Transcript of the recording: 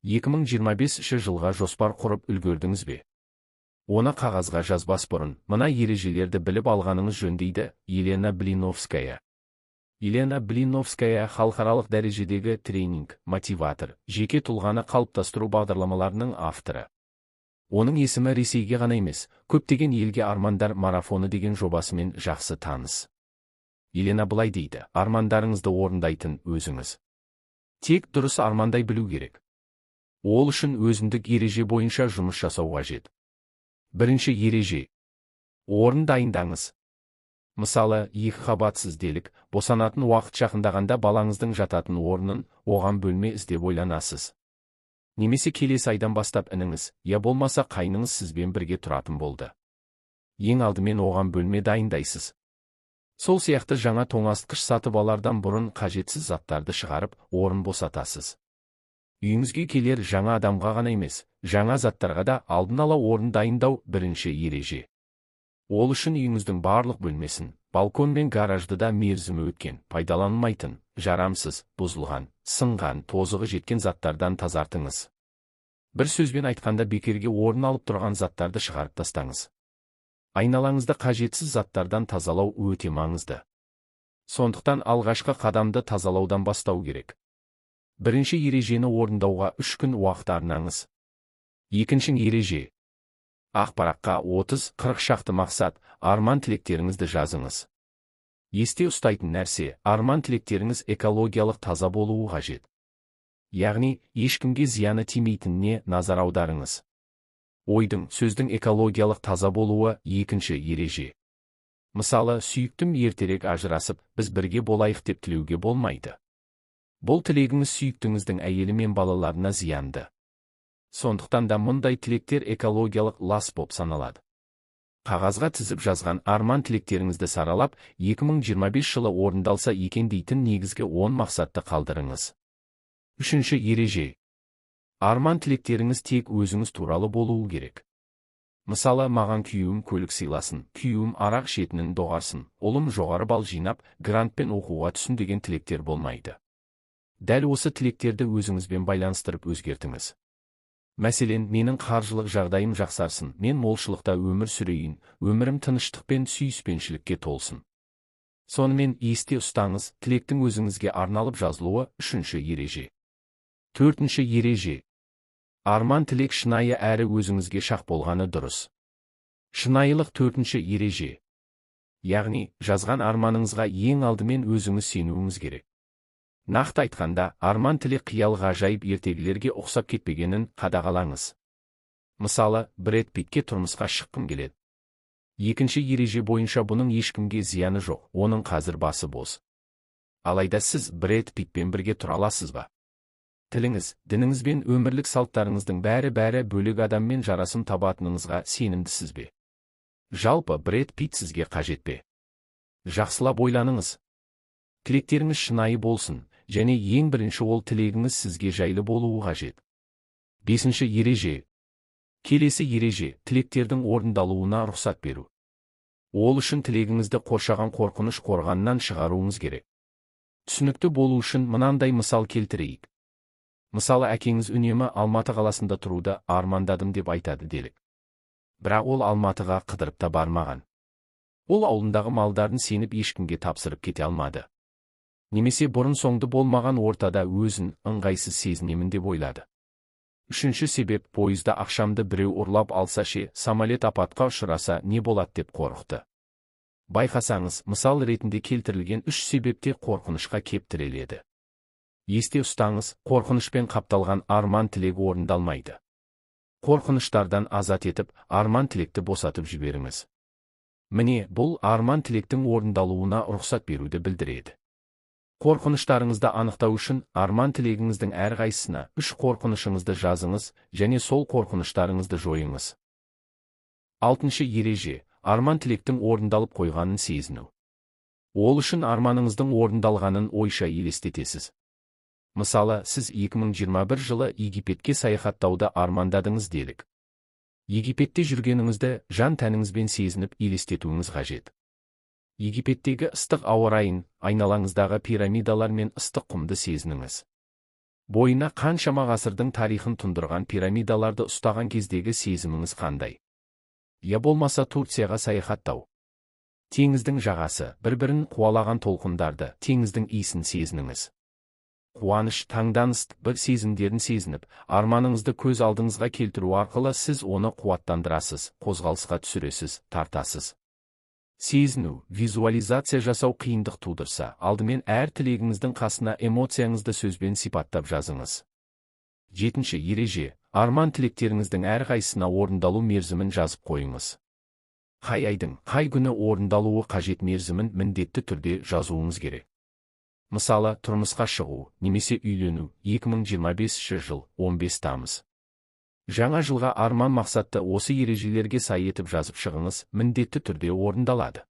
2025 жылға жоспар құрып үлгердіңіз бе? Оны қағазға жазбас бұрын, мына ережелерді біліп алғаныңыз жөн дейді Елена Блиновская. Елена Блиновская халықаралық дәрежедегі тренинг, мотиватор, жеке тұлғаны қалыптастыру бағдарламаларының авторы. Оның есімі Ресейге ғана емес, көптеген елге армандар марафоны деген жобасымен жақсы таныс. Елена былай дейді: армандарыңызды орындайтын өзіңіз. Тек дұрыс армандай білу керек. Ол үшін өзіндік ереже бойынша жұмыс жасау қажет. Бірінші ереже. Орын дайындаңыз. Мысалы, 2 қабатсыз делік, босанатын уақыт жақындағанда балаңыздың жататын орнын, оған бөлме іздеп ойланасыз. Немесе келесі айдан бастап ініңіз, я болмаса қайныңыз сізбен бірге тұратын болды. Ең алдымен оған бөлме дайындайсыз. Сол сияқты жаңа тоңазытқыш сатып алардан бұрын қажетсіз заттарды шығарып, орын босатасыз. Үйіңізге келер жаңа адамға ғана емес, жаңа заттарға да алдын ала орын дайындау бірінші ереже. Ол үшін үйіңіздің барлық бөлмесін, балкон мен гаражды да мерзімі өткен, пайдаланылмайтын, жарамсыз, бұзылған, сынған, тозығы жеткен заттардан тазартыңыз. Бір сөзбен айтқанда бекерге орын алып тұрған заттарды шығарып тастаңыз. Айналаңызды қажетсіз заттардан тазалау өте маңызды. Сондықтан алғашқы қадамды тазалаудан бастау керек. Бірінші ережені орындауға 3 күн уақыт арнаңыз. Екінші ереже. Ақпаратқа 30-40 шақты мақсат, арман тілектеріңізді жазыңыз. Есте ұстайтын нәрсе, арман тілектеріңіз экологиялық таза болуы қажет. Яғни, ешкімге зияны тимейтініне назар аударыңыз. Ойдың, сөздің экологиялық таза болуы екінші ереже. Мысалы, сүйіктім ертерек ажырасып, біз бірге болайық деп тілеуге болмайды. Бұл тілегіңіз сүйіктіңіздің әйелі мен балаларына зиянды. Сондықтан да мұндай тілектер экологиялық лас боп саналады. Қағазға тізіп жазған арман тілектеріңізді саралап, 2025 жылы орындалса екен дейтін негізгі 10 мақсатты қалдырыңыз. Үшінші ереже. Арман тілектеріңіз тек өзіңіз туралы болуы керек. Мысалы, маған күйеуім көлік сыйласын, күйеуім арақ ішетінін доғарсын, ұлым жоғары бал жинап, грантпен оқуға түсін деген тілектер болмайды. Дәл осы тілектерді өзіңізбен байланыстырып өзгертіңіз. Мәселен, менің қаржылық жағдайым жақсарсын, мен молшылықта өмір сүрейін, өмірім тыныштық пен сүйіспеншілікке толсын. Сонымен есте ұстаңыз, тілектің өзіңізге арналып жазылуы үшінші ереже. Төртінші ереже. Арман тілек шынайы әрі өзіңізге шақ болғаны дұрыс. Шынайылық төртінші ереже. Яғни, жазған арманыңызға ең алдымен өзіңіз сенуіңіз керек. Нақты айтқанда, арман тілек қиял ғажайып ертегілерге ұқсап кетпегенін қадағалаңыз. Мысалы, Брэд Питтке тұрмысқа шыққым келеді. Екінші ереже бойынша бұның ешкімге зияны жоқ, оның қазір басы бос. Алайда сіз Брэд Питтпен бірге тұра аласыз ба? Тіліңіз, дініңіз бен өмірлік салттарыңыздың бәрі бөлек адаммен жарасым табатыныңызға сенімдісіз бе? Жалпы Брэд Питт сізге қажет пе? Жақсылап ойланыңыз. Тілектеріңіз шынайы болсын, және ең бірінші ол тілегіңіз сізге жайлы болуы қажет. Бесінші ереже. Келесі ереже, тілектердің орындалуына рұқсат беру. Ол үшін тілегіңізді қоршаған қорқыныш қорғанынан шығаруыңыз керек. Түсінікті болу үшін мынандай мысал келтірейік. Мысалы, әкеңіз үнемі Алматы қаласында тұруды армандадым деп айтады делік. Бірақ ол Алматыға қыдырып та бармаған. Ол ауылындағы малдарын сеніп ешкімге тапсырып кете алмады. Немесе бұрын соңды болмаған ортада өзін ыңғайсыз сезінемін деп ойлады. Үшінші себеп, пойызда ақшамды біреу ұрлап алса ше, самолет апатқа ұшыраса не болады деп қорықты. Байқасаңыз, мысал ретінде келтірілген 3 себепте қорқынышқа кеп тіреледі. Есте ұстаңыз, қорқынышпен қапталған арман тілегі орындалмайды. Қорқыныштардан азат етіп, арман тілекті босатып жіберіңіз. Міне, бұл арман тілектің орындалуына рұқсат беруді білдіреді. Қорқыныштарыңызды анықтау үшін арман тілегіңіздің әрқайсысына 3 қорқынышыңызды жазыңыз және сол қорқыныштарыңызды жойыңыз. Алтыншы ереже, арман тілектің орындалып қойғанын сезіну. Ол үшін арманыңыздың орындалғанын ойша елестетесіз. Мысалы, сіз 2021 жылы Египетке саяхаттауды армандадыңыз делік. Египетте жүргеніңізді жан тәніңізбен сезініп елестетуіңіз қажет. Египеттегі ыстық ауа райын, айналаңыздағы пирамидалар мен ыстық құмды сезініңіз. Бойына қаншама ғасырдың тарихын тұндырған пирамидаларды ұстаған кездегі сезіміңіз қандай? Я болмаса Турцияға саяхаттау. Теңіздің жағасы, бір-бірін қуалаған толқындарды, теңіздің иісін сезініңіз. Қуаныш, таңданыс, бір сезімдерін сезініп, арманыңызды көз алдыңызға келтіру арқылы сіз оны қуаттандырасыз, қозғалысқа түсіресіз, тартасыз. Сезіну, визуализация жасау қиындық тудырса, алдымен әр тілегіңіздің қасына эмоцияңызды сөзбен сипаттап жазыңыз. 7. Ереже, арман тілектеріңіздің әрқайсысына орындалу мерзімін жазып қойыңыз. Қай айдың, қай күні орындалуы қажет мерзімін міндетті түрде жазуыңыз керек. Мысалы, тұрмысқа шығу, немесе үйлену, 2025 жыл, 15 тамыз. Жаңа жылға арман мақсатты осы ережелерге сай етіп жазып шығыңыз, міндетті түрде орындалады.